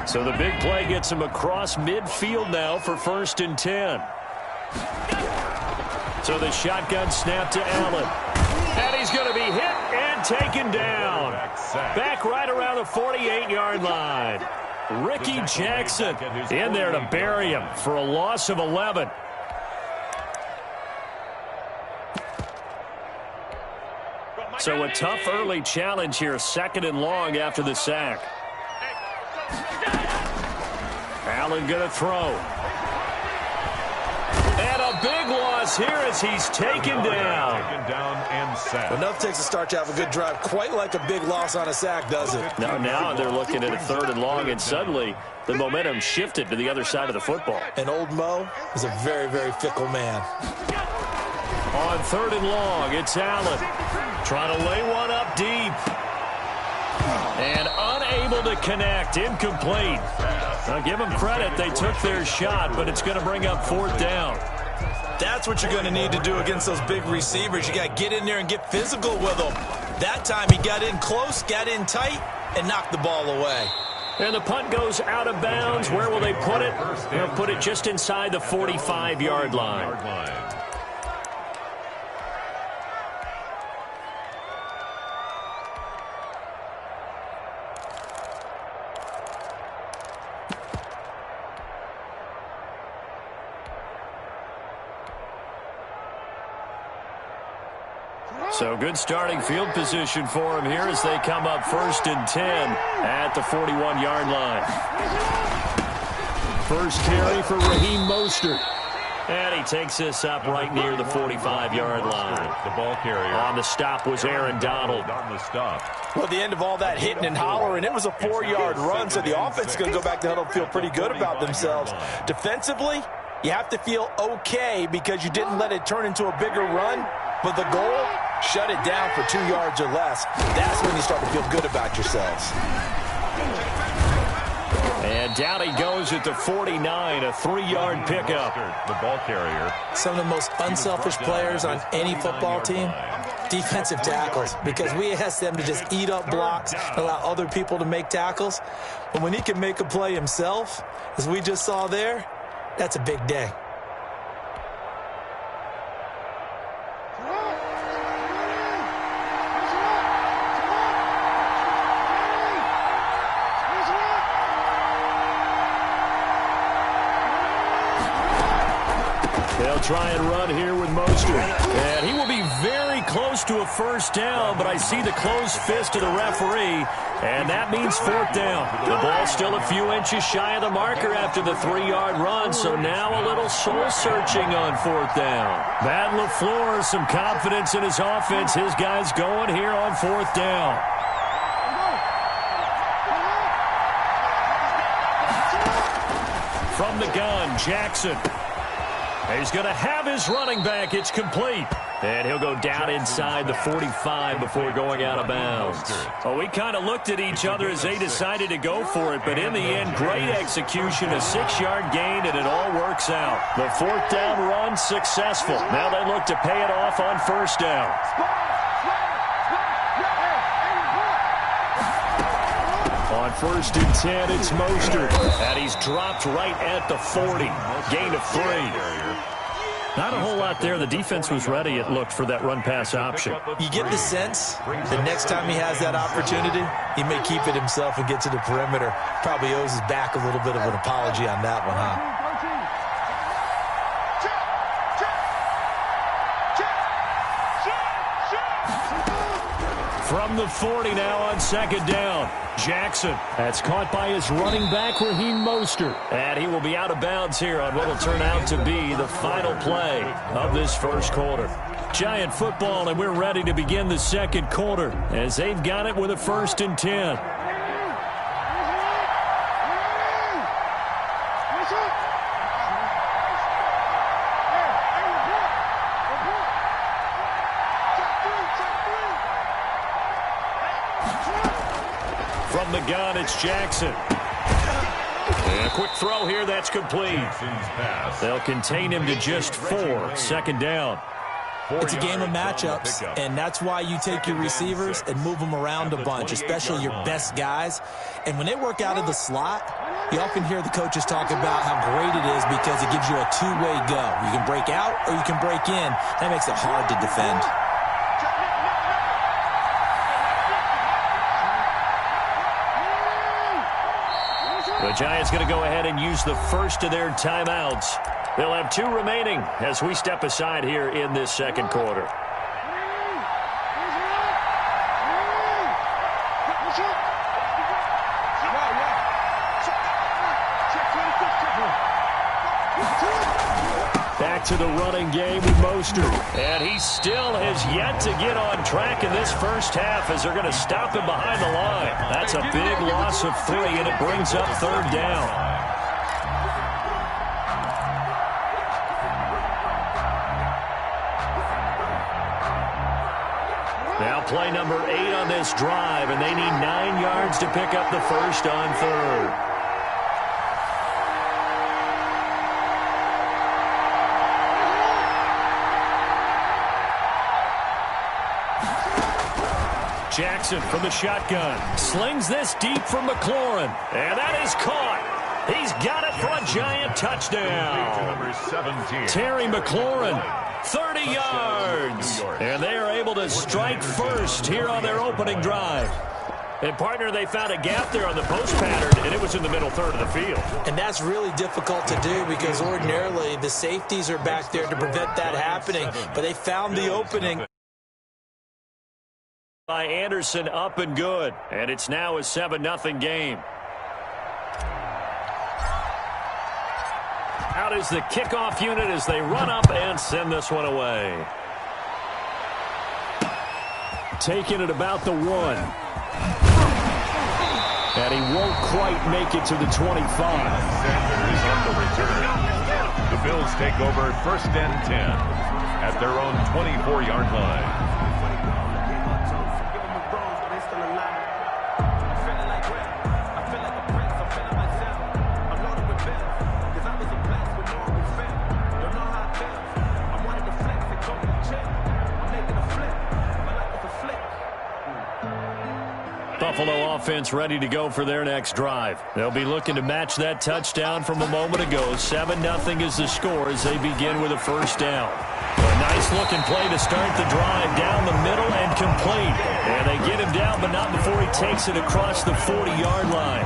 So the big play gets him across midfield now for 1st and 10. So the shotgun snap to Allen. And he's going to be hit and taken down. Back right around the 48-yard line. Ricky Jackson in there to bury him for a loss of 11. So a tough early challenge here, 2nd and long after the sack. Allen going to throw. And a big loss here as he's taken down. Enough takes a start to have a good drive. Quite like a big loss on a sack, does it? Now they're looking at a 3rd and long, and suddenly the momentum shifted to the other side of the football. And old Mo is a very, very fickle man. On 3rd and long, it's Allen. Trying to lay one up deep. And unable to connect. Incomplete. Now give them credit. They took their shot, but it's going to bring up 4th down. That's what you're going to need to do against those big receivers. You got to get in there and get physical with them. That time he got in close, got in tight, and knocked the ball away. And the punt goes out of bounds. Where will they put it? They'll put it just inside the 45-yard line. So good starting field position for him here as they come up 1st and 10 at the 41-yard line. First carry for Raheem Mostert. And he takes this up right near the 45-yard line. The ball carrier. On the stop was Aaron Donald. On the stop. Well, at the end of all that hitting and hollering, it was a 4-yard run, so the offense is going to go back to huddle and feel pretty good about themselves. Defensively, you have to feel okay because you didn't let it turn into a bigger run, but the goal, shut it down for 2 yards or less. That's when you start to feel good about yourselves. And down he goes at the 49, a 3-yard pickup. The ball carrier. Some of the most unselfish players on any football team, defensive tackles, because we ask them to just eat up blocks, allow other people to make tackles. But when he can make a play himself, as we just saw there, that's a big day. They'll try and run here with Mostert. And he will be very close to a 1st down, but I see the closed fist of the referee, and that means 4th down. The ball's still a few inches shy of the marker after the 3-yard run, so now a little soul-searching on 4th down. Matt LaFleur, some confidence in his offense. His guys going here on 4th down. From the gun, Jackson. He's going to have his running back. It's complete. And he'll go down inside the 45 before going out of bounds. Well, we kind of looked at each other as they decided to go for it, but in the end, great execution, a 6-yard gain, and it all works out. The 4th down run successful. Now they look to pay it off on 1st down. On 1st and 10, it's Mostert. And he's dropped right at the 40. Gain of 3. Not a whole lot there. The defense was ready, it looked, for that run-pass option. You get the sense the next time he has that opportunity, he may keep it himself and get to the perimeter. Probably owes his back a little bit of an apology on that one, huh? From the 40 now on 2nd down. Jackson. That's caught by his running back, Raheem Mostert. And he will be out of bounds here on what will turn out to be the final play of this 1st quarter. Giant football, and we're ready to begin the 2nd quarter as they've got it with a 1st and 10. From the gun, it's Jackson. And a quick throw here, that's complete. They'll contain him to just 4. 2nd down. It's a game of matchups, and that's why you take your receivers and move them around a bunch, especially your best guys. And when they work out of the slot, you often hear the coaches talk about how great it is because it gives you a two-way go. You can break out or you can break in. That makes it hard to defend. The Giants going to go ahead and use the first of their timeouts. They'll have 2 remaining as we step aside here in this second quarter. Back to the running game with Mostert. And he still has yet to get on track in this first half as they're going to stop him behind the line. That's a big loss of 3, and it brings up 3rd down. Now play number 8 on this drive, and they need 9 yards to pick up the first on 3rd. Jackson from the shotgun. Slings this deep for McLaurin. And that is caught. He's got it for a Giant touchdown. Number 17. Terry McLaurin, 30 yards. And they are able to strike first here on their opening drive. And, partner, they found a gap there on the post pattern, and it was in the middle third of the field. And that's really difficult to do because ordinarily the safeties are back there to prevent that happening. But they found the opening. By Anderson, up and good. And it's now a 7-0 game. Out is the kickoff unit as they run up and send this one away. Taking it about the 1. And he won't quite make it to the 25. Sanders on the return. The Bills take over 1st and 10 at their own 24-yard line. Buffalo offense ready to go for their next drive. They'll be looking to match that touchdown from a moment ago. 7-0 is the score as they begin with a first down. A nice-looking play to start the drive down the middle and complete. And they get him down, but not before he takes it across the 40-yard line.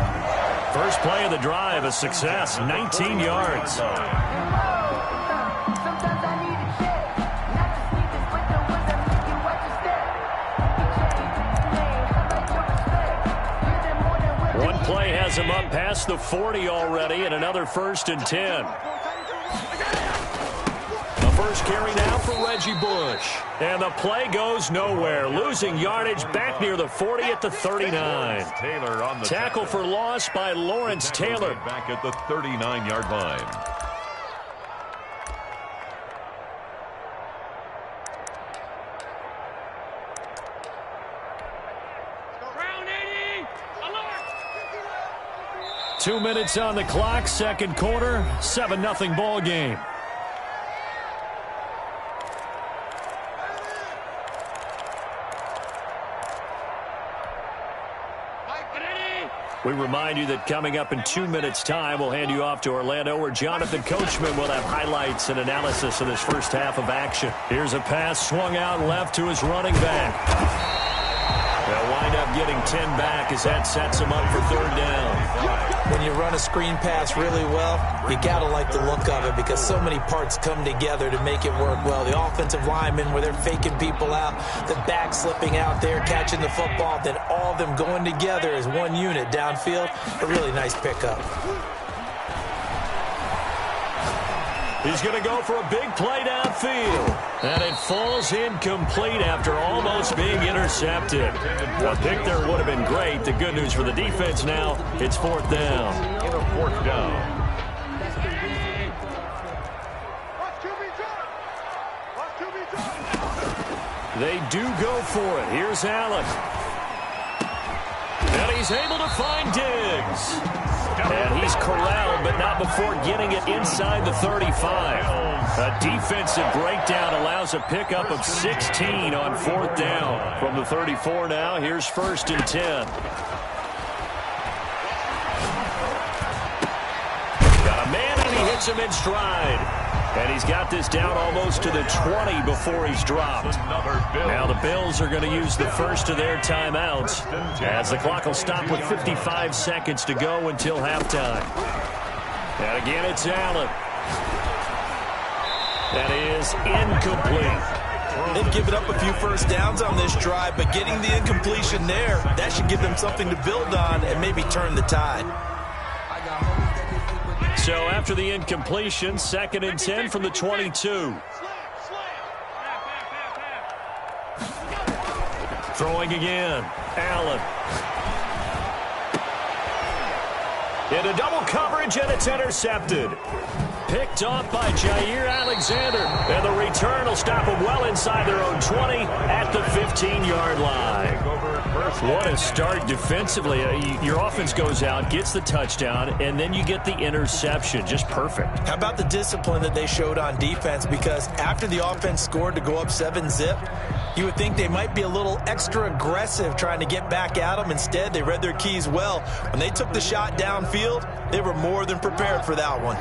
First play of the drive, a success, 19 yards. Play has him up past the 40 already, and another 1st and 10. The first carry now for Reggie Bush. And the play goes nowhere. Losing yardage back near the 40 at the 39. Taylor on the tackle for loss by Lawrence Taylor. Back at the 39-yard line. Two minutes on the clock, second quarter, 7-0 ball game. We remind you that coming up in 2 minutes' time, we'll hand you off to Orlando, where Jonathan Coachman will have highlights and analysis of this first half of action. Here's a pass swung out left to his running back. They'll wind up getting 10 back as that sets him up for 3rd down. When you run a screen pass really well, you got to like the look of it because so many parts come together to make it work well. The offensive linemen, where they're faking people out, the back slipping out there, catching the football, then all of them going together as one unit downfield. A really nice pickup. He's going to go for a big play downfield. And it falls incomplete after almost being intercepted. A pick there would have been great. The good news for the defense now, it's 4th down. 4th down. They do go for it. Here's Allen. And he's able to find Diggs. And he's corralled, but not before getting it inside the 35. A defensive breakdown allows a pickup of 16 on 4th down. From the 34 now, here's 1st and 10. Got a man, and he hits him in stride. And he's got this down almost to the 20 before he's dropped. Now the Bills are going to use the first of their timeouts as the clock will stop with 55 seconds to go until halftime. And again, it's Allen. That is incomplete. They've given up a few first downs on this drive, but getting the incompletion there, that should give them something to build on and maybe turn the tide. So after the incompletion, 2nd and 10 from the 22. Throwing again. Allen. Into double coverage, and it's intercepted. Picked off by Jair Alexander. And the return will stop them well inside their own 20 at the 15-yard line. What a start defensively. Your offense goes out, gets the touchdown, and then you get the interception. Just perfect. How about the discipline that they showed on defense? Because after the offense scored to go up 7-zip, you would think they might be a little extra aggressive trying to get back at them. Instead, they read their keys well. When they took the shot downfield, they were more than prepared for that one.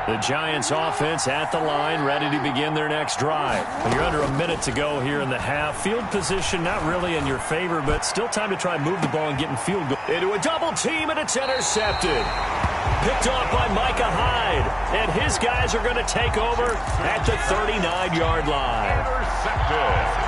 The Giants offense at the line, ready to begin their next drive. You're under a minute to go here in the half. Field position not really in your favor, but still time to try and move the ball and get in field goal. Into a double team, and it's intercepted. Picked off by Micah Hyde, and his guys are going to take over at the 39-yard line.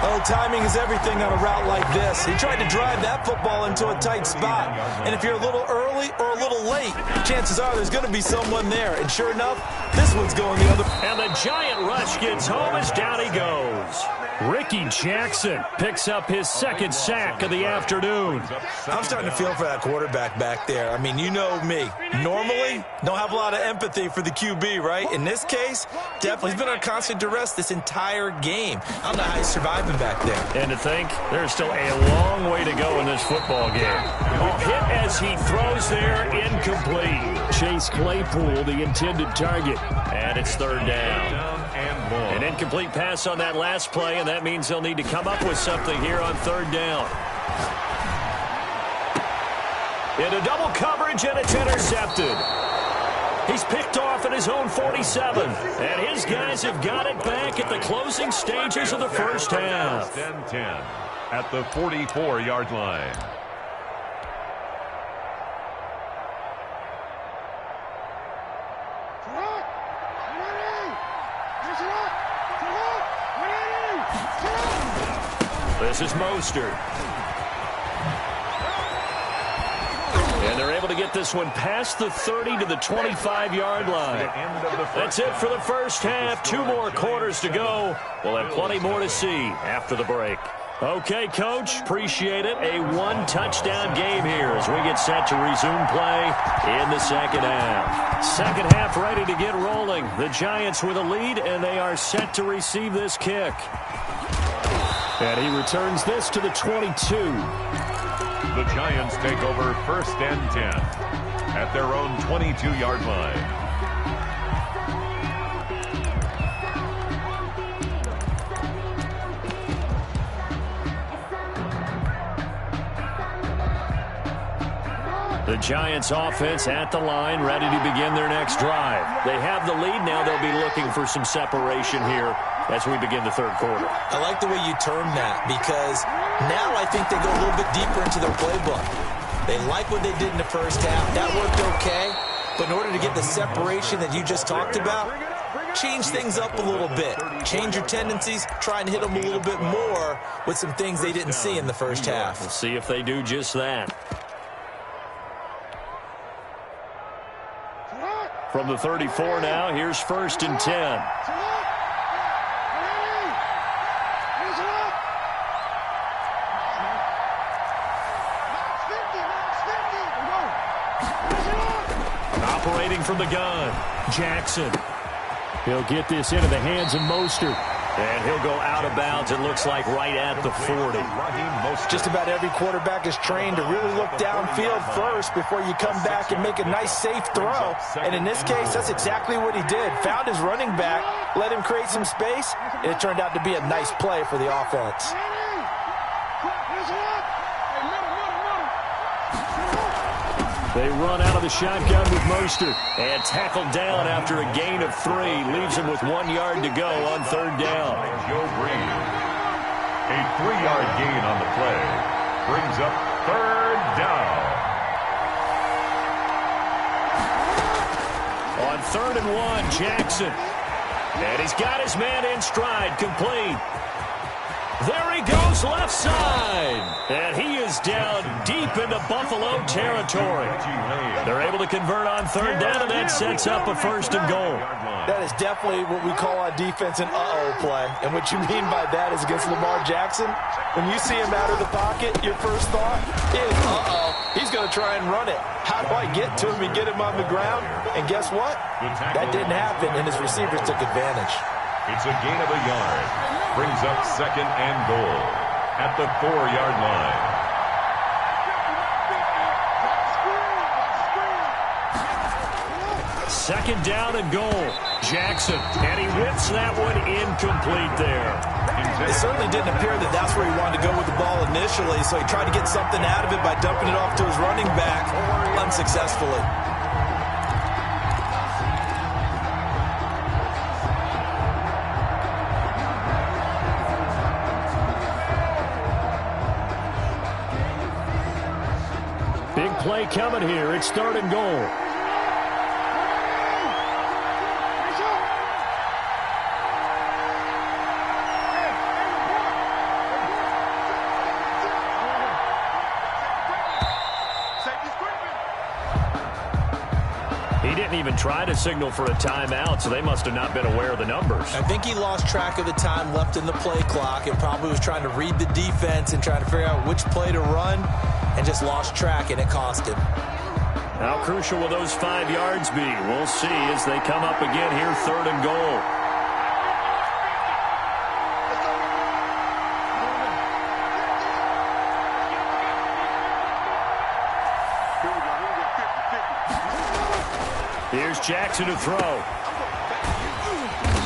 Oh, timing is everything on a route like this. He tried to drive that football into a tight spot. And if you're a little early or a little late, chances are there's going to be someone there. And sure enough, this one's going the other. And the giant rush gets home as down he goes. Ricky Jackson picks up his 2nd sack of the afternoon. I'm starting to feel for that quarterback back there. I mean, you know me. Normally, don't have a lot of empathy for the QB, right? In this case, definitely he's been on constant duress this entire game. I don't know how he's surviving back there. And to think, there's still a long way to go in this football game. Hit as he throws there, incomplete. Chase Claypool, the intended target. And it's 3rd down. An incomplete pass on that last play, and that means they'll need to come up with something here on 3rd down. Into double coverage, and it's intercepted. He's picked off at his own 47, and his guys have got it back at the closing stages of the first half. 10 at the 44-yard line. This is Mostert. And they're able to get this one past the 30 to the 25-yard line. That's it for the first half. 2 more quarters to go. We'll have plenty more to see after the break. Okay, Coach, appreciate it. A 1-touchdown game here as we get set to resume play in the 2nd half. 2nd half ready to get rolling. The Giants with a lead, and they are set to receive this kick. And he returns this to the 22. The Giants take over 1st and 10 at their own 22-yard line. The Giants offense at the line, ready to begin their next drive. They have the lead now. They'll be looking for some separation here as we begin the 3rd quarter. I like the way you term that, because now I think they go a little bit deeper into their playbook. They like what they did in the first half. That worked okay, but in order to get the separation that you just talked about, change things up a little bit. Change your tendencies, try and hit them a little bit more with some things they didn't see in the first half. We'll see if they do just that. From the 34 now, here's 1st and 10. Operating from the gun, Jackson. He'll get this into the hands of Mostert. And he'll go out of bounds, it looks like, right at the 40. Just about every quarterback is trained to really look downfield first before you come back and make a nice, safe throw. And in this case, that's exactly what he did. Found his running back, let him create some space, and it turned out to be a nice play for the offense. They run out of the shotgun with Mostert and tackled down after a gain of 3. Leaves him with 1 yard to go on third down. Joe Green. A 3-yard gain on the play. Brings up third down. On 3rd and 1, Jackson. And he's got his man in stride, complete. There he goes, left side. And he is down deep into Buffalo territory. They're able to convert on third down, and that sets up a 1st and goal. That is definitely what we call on defense an uh-oh play. And what you mean by that is against Lamar Jackson, when you see him out of the pocket, your first thought is, uh-oh, he's going to try and run it. How do I get to him and get him on the ground? And guess what? That didn't happen, and his receivers took advantage. It's a gain of a yard. Brings up 2nd and goal at the 4-yard line. Second down and goal. Jackson, and he whips that one incomplete there. It certainly didn't appear that that's where he wanted to go with the ball initially, so he tried to get something out of it by dumping it off to his running back unsuccessfully. Big play coming here. It's 3rd and goal. He didn't even try to signal for a timeout, so they must have not been aware of the numbers. I think he lost track of the time left in the play clock and probably was trying to read the defense and trying to figure out which play to run and just lost track, and it cost him. How crucial will those 5 yards be? We'll see as they come up again here, 3rd and goal. Here's Jackson to throw.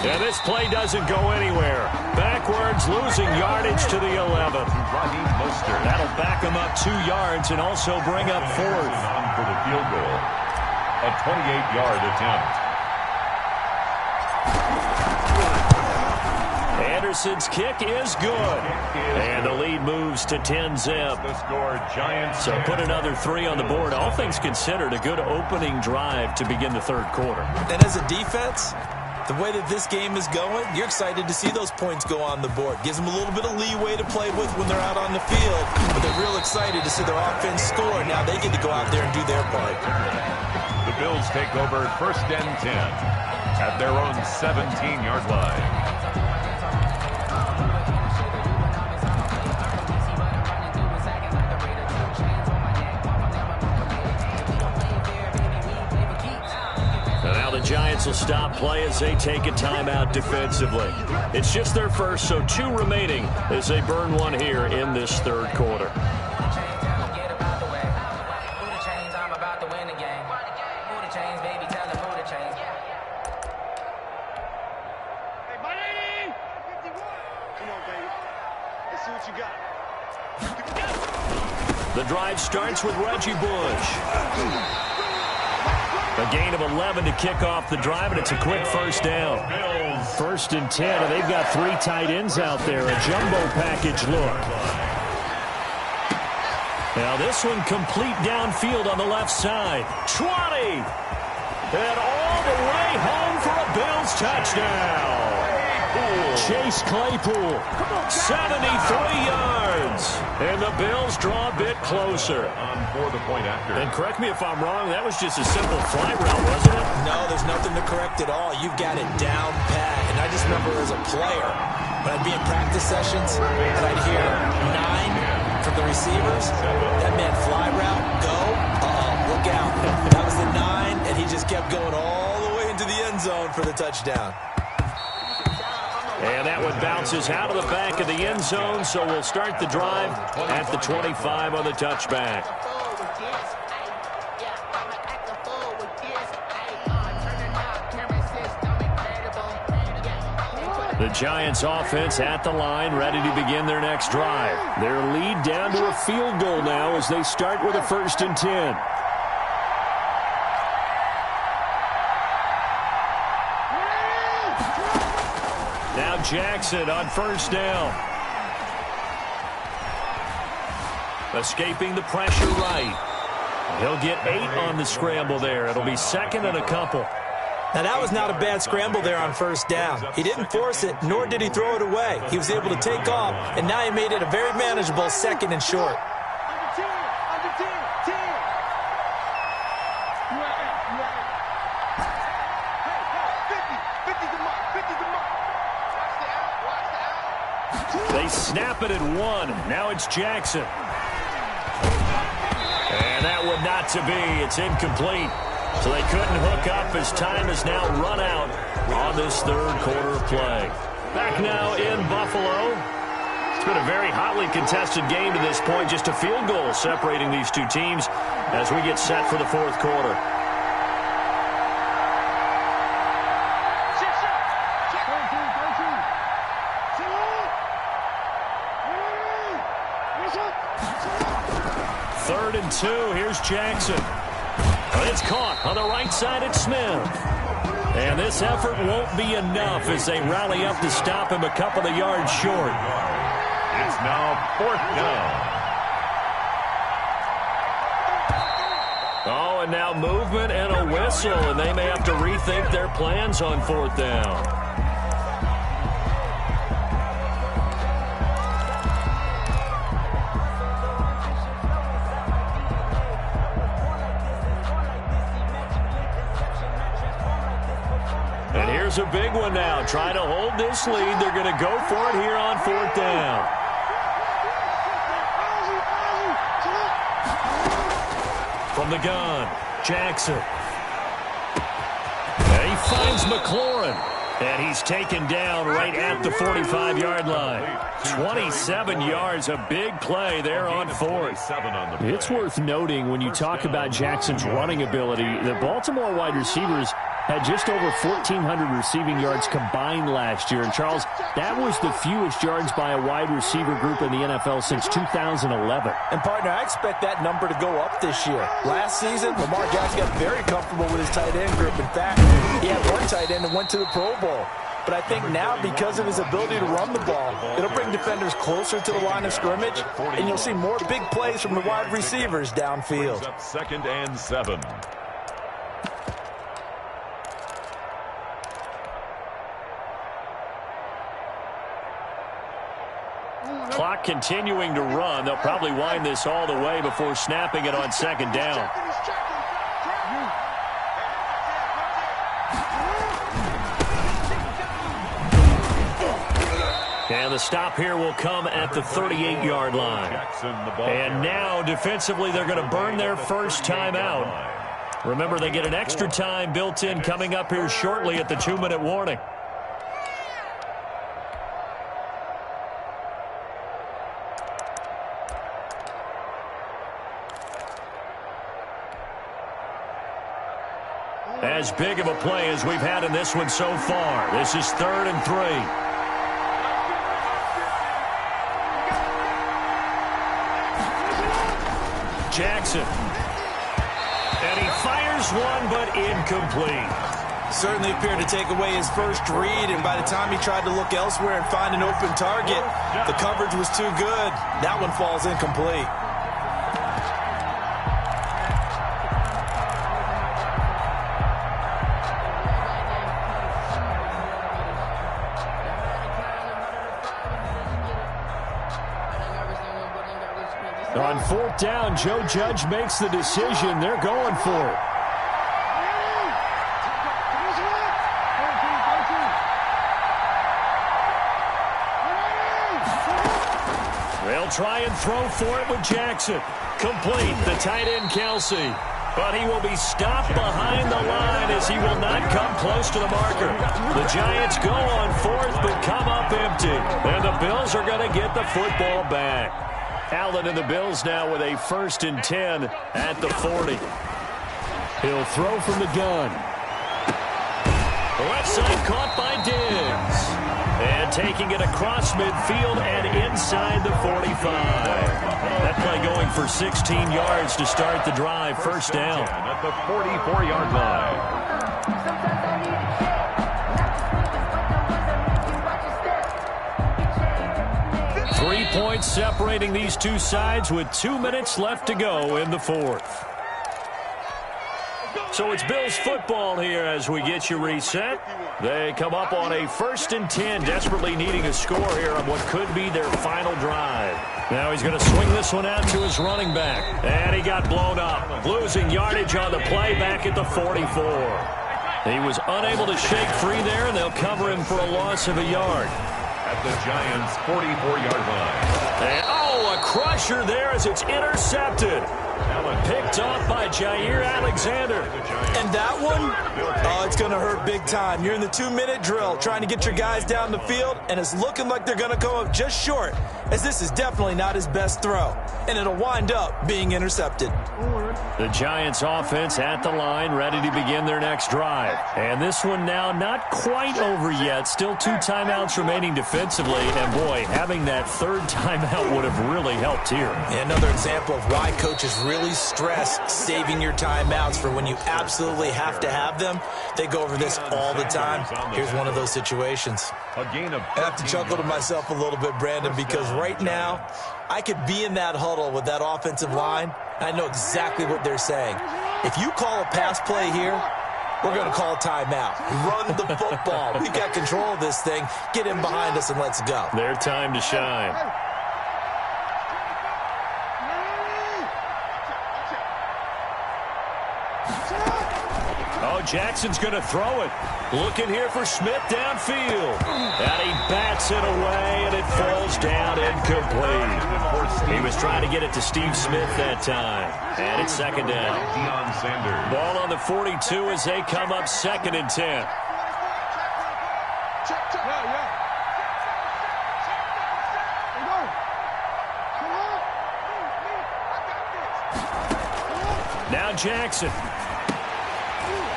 And this play doesn't go anywhere. Backwards, losing yardage to the 11. That'll back him up 2 yards and also bring up 4th. For the field goal. A 28-yard attempt. Anderson's kick is good. And the lead moves to 10-zip. The score, Giants. So put another 3 on the board. All things considered, a good opening drive to begin the 3rd quarter. And as a defense, the way that this game is going, you're excited to see those points go on the board. Gives them a little bit of leeway to play with when they're out on the field. But they're real excited to see their offense score. Now they get to go out there and do their part. The Bills take over 1st and 10 at their own 17-yard line. The Giants will stop play as they take a timeout defensively. It's just their first, so 2 remaining as they burn 1 here in this 3rd quarter. The drive starts with Reggie Bush. A gain of 11 to kick off the drive, and it's a quick 1st down. 1st and 10, and they've got 3 tight ends out there. A jumbo package look. Now this one complete downfield on the left side. 20! And all the way home for a Bills touchdown. Chase Claypool, 73 yards. And the Bills draw a bit closer. For the point after. And correct me if I'm wrong, that was just a simple fly route, wasn't it? No, there's nothing to correct at all. You've got it down pat. And I just remember as a player, when I'd be in practice sessions, and I'd hear 9 from the receivers. That meant fly route, go, look out. That was the 9, and he just kept going all the way into the end zone for the touchdown. And that one bounces out of the back of the end zone, so we'll start the drive at the 25 on the touchback. The Giants offense at the line, ready to begin their next drive. Their lead down to a field goal now as they start with a 1st and 10. Now Jackson on 1st down. Escaping the pressure right. He'll get 8 on the scramble there. It'll be 2nd and a couple. Now, that was not a bad scramble there on 1st down. He didn't force it, nor did he throw it away. He was able to take off, and now he made it a very manageable 2nd and short. They snap it at 1. Now it's Jackson. And that one not to be. It's incomplete. So they couldn't hook up as time has now run out on this 3rd quarter of play. Back now in Buffalo. It's been a very hotly contested game to this point. Just a field goal separating these two teams as we get set for the 4th quarter. Third and 2. Here's Jackson. It's caught on the right side at Smith. And this effort won't be enough as they rally up to stop him a couple of yards short. It's now 4th down. Oh, and now movement and a whistle, and they may have to rethink their plans on 4th down. Here's a big one now. Trying to hold this lead. They're going to go for it here on 4th down. From the gun, Jackson. And he finds McLaurin. And he's taken down right at the 45-yard line. 27 yards, a big play there on 4th. It's worth noting when you talk about Jackson's running ability, the Baltimore wide receivers had just over 1,400 receiving yards combined last year. And, Charles, that was the fewest yards by a wide receiver group in the NFL since 2011. And, partner, I expect that number to go up this year. Last season, Lamar Jackson got very comfortable with his tight end group. In fact, he had one tight end that went to the Pro Bowl. But I think now, because of his ability to run the ball, it'll bring defenders closer to the line of scrimmage, and you'll see more big plays from the wide receivers downfield. 2nd and 7. Clock continuing to run. They'll probably wind this all the way before snapping it on 2nd down. And the stop here will come at the 38-yard line. And now, defensively, they're going to burn their first time out. Remember, they get an extra time built in coming up here shortly at the 2-minute warning. As big of a play as we've had in this one so far. This is 3rd and 3. Jackson. And he fires one, but incomplete. Certainly appeared to take away his first read, and by the time he tried to look elsewhere and find an open target, the coverage was too good. That one falls incomplete. On 4th down, Joe Judge makes the decision. They're going for it. They'll try and throw for it with Jackson. Complete. The tight end, Kelsey. But he will be stopped behind the line as he will not come close to the marker. The Giants go on fourth but come up empty. And the Bills are going to get the football back. Allen and the Bills now with a 1st and 10 at the 40. He'll throw from the gun. Left side caught by Diggs. And taking it across midfield and inside the 45. That play going for 16 yards to start the drive. First down. At the 44-yard line. 3 points separating these two sides with 2 minutes left to go in the fourth. So it's Bills football here as we get you reset. They come up on a 1st and 10, desperately needing a score here on what could be their final drive. Now he's going to swing this one out to his running back. And he got blown up, losing yardage on the play back at the 44. He was unable to shake free there, and they'll cover him for a loss of a yard. At the Giants' 44-yard line. And, a crusher there as it's intercepted. Picked off by Jair Alexander. And that one, it's going to hurt big time. You're in the 2-minute drill trying to get your guys down the field, and it's looking like they're going to come up just short, as this is definitely not his best throw. And it'll wind up being intercepted. The Giants offense at the line, ready to begin their next drive. And this one now not quite over yet. Still 2 timeouts remaining defensively. And, boy, having that 3rd timeout would have really helped here. Another example of why coaches really stress saving your timeouts for when you absolutely have to have them. They go over this all the time. Here's one of those situations. I have to chuckle to myself a little bit, Brandon, because right now I could be in that huddle with that offensive line. I know exactly what they're saying. If you call a pass play here, we're going to call a timeout. Run the football. We've got control of this thing. Get in behind us and let's go. Their time to shine. Jackson's going to throw it. Looking here for Smith downfield. And he bats it away, and it falls down incomplete. He was trying to get it to Steve Smith that time. And it's 2nd down. Ball on the 42 as they come up 2nd and 10. Now Jackson.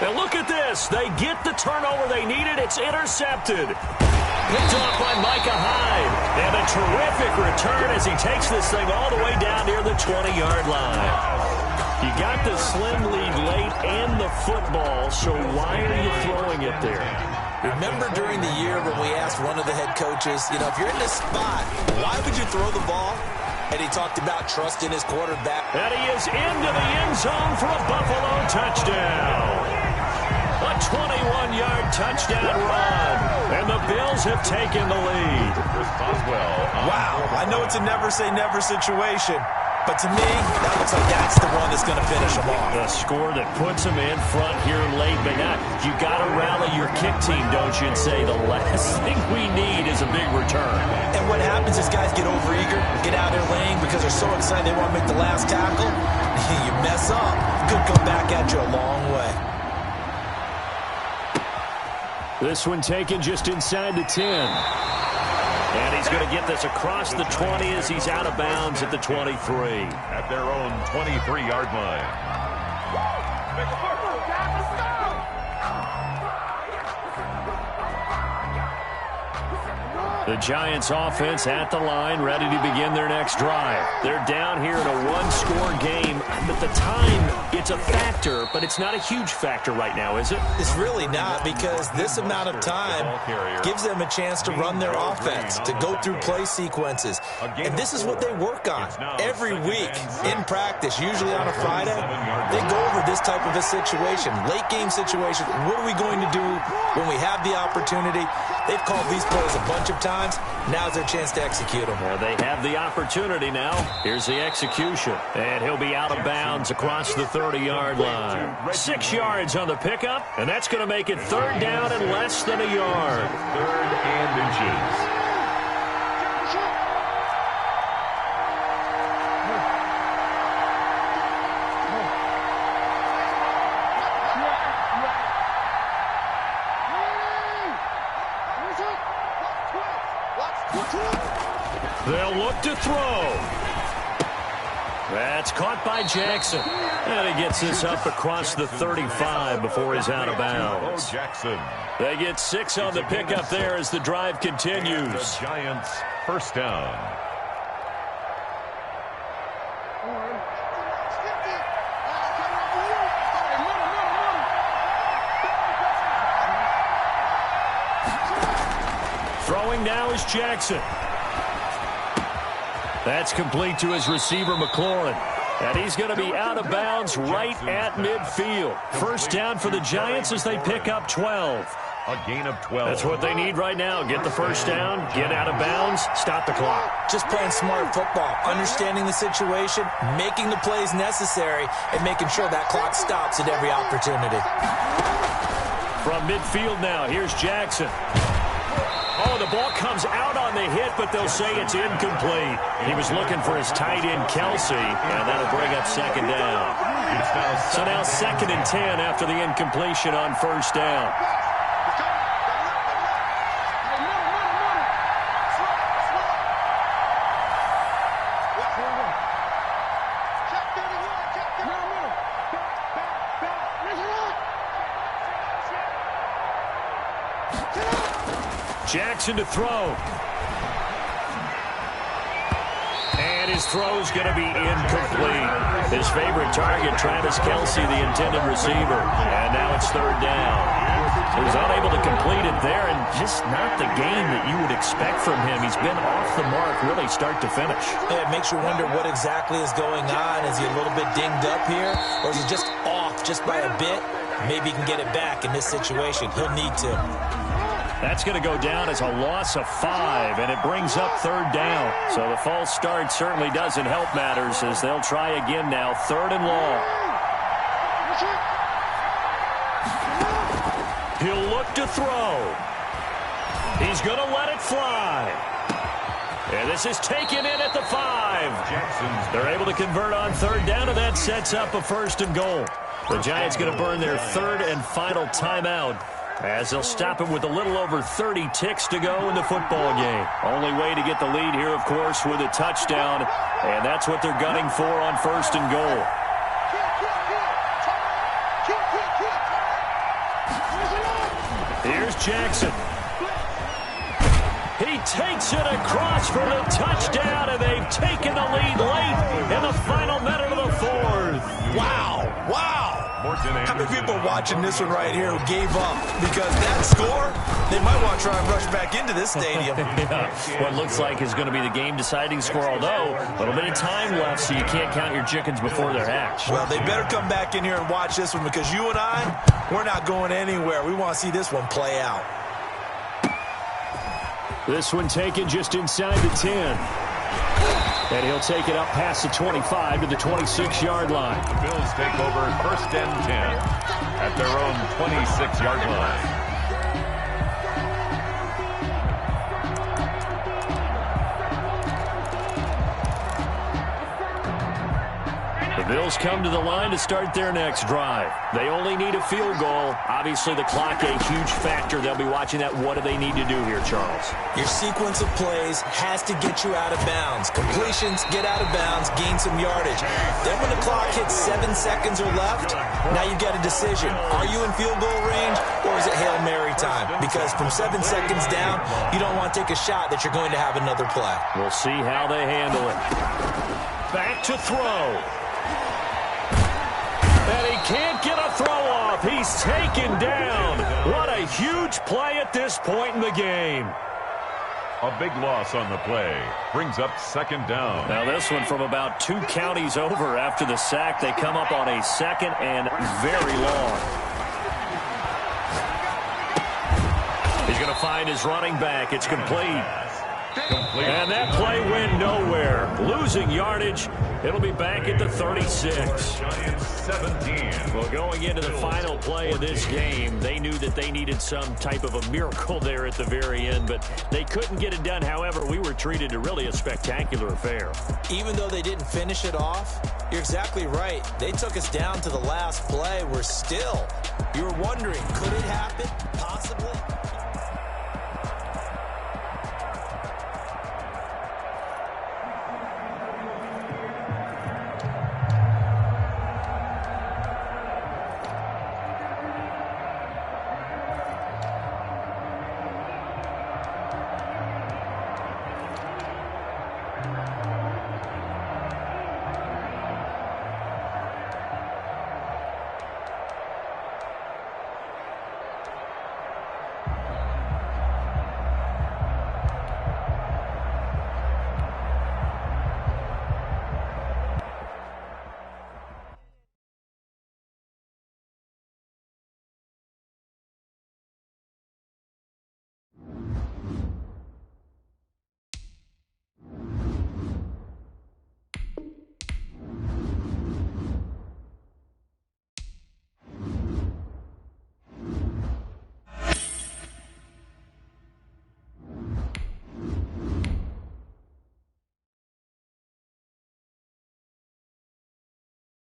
And look at this. They get the turnover they needed. It's intercepted. Picked off by Micah Hyde. And a terrific return as he takes this thing all the way down near the 20-yard line. You got the slim lead late and the football, so why are you throwing it there? Remember during the year when we asked one of the head coaches, if you're in this spot, why would you throw the ball? And he talked about trusting his quarterback. And he is into the end zone for a Buffalo touchdown. A 21-yard touchdown run. And the Bills have taken the lead. Wow, I know it's a never-say-never situation. But to me, that looks like that's the one that's going to finish them off. The score that puts them in front here late. But now, you got to rally your kick team, don't you, and say the last thing we need is a big return. And what happens is guys get overeager, get out of their lane because they're so excited they want to make the last tackle. You mess up. Could come back at you a long way. This one taken just inside the 10. And he's going to get this across the 20 as he's out of bounds at the 23. At their own 23-yard line. The Giants offense at the line, ready to begin their next drive. They're down here in a one-score game. At the time, it's a factor, but it's not a huge factor right now, is it? It's really not, because this amount of time gives them a chance to run their offense, to go through play sequences. And this is what they work on every week in practice, usually on a Friday. They go over this type of a situation, late-game situation. What are we going to do when we have the opportunity? They've called these plays a bunch of times. Now's their chance to execute them. Well, they have the opportunity now. Here's the execution. And he'll be out of bounds across the 30-yard line. 6 yards on the pickup, and that's going to make it third down and less than a yard. Third and inches. They'll look to throw. That's caught by Jackson. And he gets this up across the 35 before he's out of bounds. Jackson. They get 6 on the pickup there as the drive continues. The Giants first down. Throwing now is Jackson. That's complete to his receiver, McLaurin. And he's going to be out of bounds right at midfield. First down for the Giants as they pick up 12. A gain of 12. That's what they need right now. Get the first down, get out of bounds, stop the clock. Just playing smart football, understanding the situation, making the plays necessary, and making sure that clock stops at every opportunity. From midfield now, here's Jackson. Oh, the ball comes out on the hit, but they'll say it's incomplete. He was looking for his tight end, Kelsey, and that'll bring up second down. So now 2nd and 10 after the incompletion on first down. Jackson to throw. And his throw's going to be incomplete. His favorite target, Travis Kelsey, the intended receiver. And now it's 3rd down. He was unable to complete it there, and just not the game that you would expect from him. He's been off the mark really start to finish. Yeah, it makes you wonder what exactly is going on. Is he a little bit dinged up here, or is he just off just by a bit? Maybe he can get it back in this situation. He'll need to. That's going to go down as a loss of 5, and it brings up 3rd down. So the false start certainly doesn't help matters as they'll try again now, 3rd and long. He'll look to throw. He's going to let it fly. And this is taken in at the 5. They're able to convert on 3rd down, and that sets up a 1st and goal. The Giants going to burn their 3rd and final timeout, as they'll stop it with a little over 30 ticks to go in the football game. Only way to get the lead here, of course, with a touchdown, and that's what they're gunning for on 1st and goal. Here's Jackson. He takes it across for the touchdown, and they've taken the lead late in the final minute of the 4th. Wow, wow. How many people are watching this one right here who gave up? Because that score, they might want to try and rush back into this stadium. Yeah, what looks like is going to be the game-deciding score, although a little bit of time left, so you can't count your chickens before they're hatched. Well, they better come back in here and watch this one, because you and I, we're not going anywhere. We want to see this one play out. This one taken just inside the 10. And he'll take it up past the 25 to the 26-yard line. The Bills take over 1st and 10 at their own 26-yard line. The Bills come to the line to start their next drive. They only need a field goal. Obviously, the clock a huge factor. They'll be watching that. What do they need to do here, Charles? Your sequence of plays has to get you out of bounds. Completions, get out of bounds, gain some yardage. Then when the clock hits 7 seconds or left, now you've got a decision. Are you in field goal range, or is it Hail Mary time? Because from 7 seconds down, you don't want to take a shot that you're going to have another play. We'll see how they handle it. Back to throw. And he can't get a throw off. He's taken down. What a huge play at this point in the game. A big loss on the play. Brings up 2nd down. Now this one from about 2 counties over after the sack. They come up on a 2nd and very long. He's going to find his running back. It's complete. And that play went nowhere. Losing yardage. It'll be back at the 36. Giants 17. Well, going into the final play of this game, they knew that they needed some type of a miracle there at the very end, but they couldn't get it done. However, we were treated to really a spectacular affair. Even though they didn't finish it off, you're exactly right. They took us down to the last play. We're still, you were wondering, could it happen? Possibly.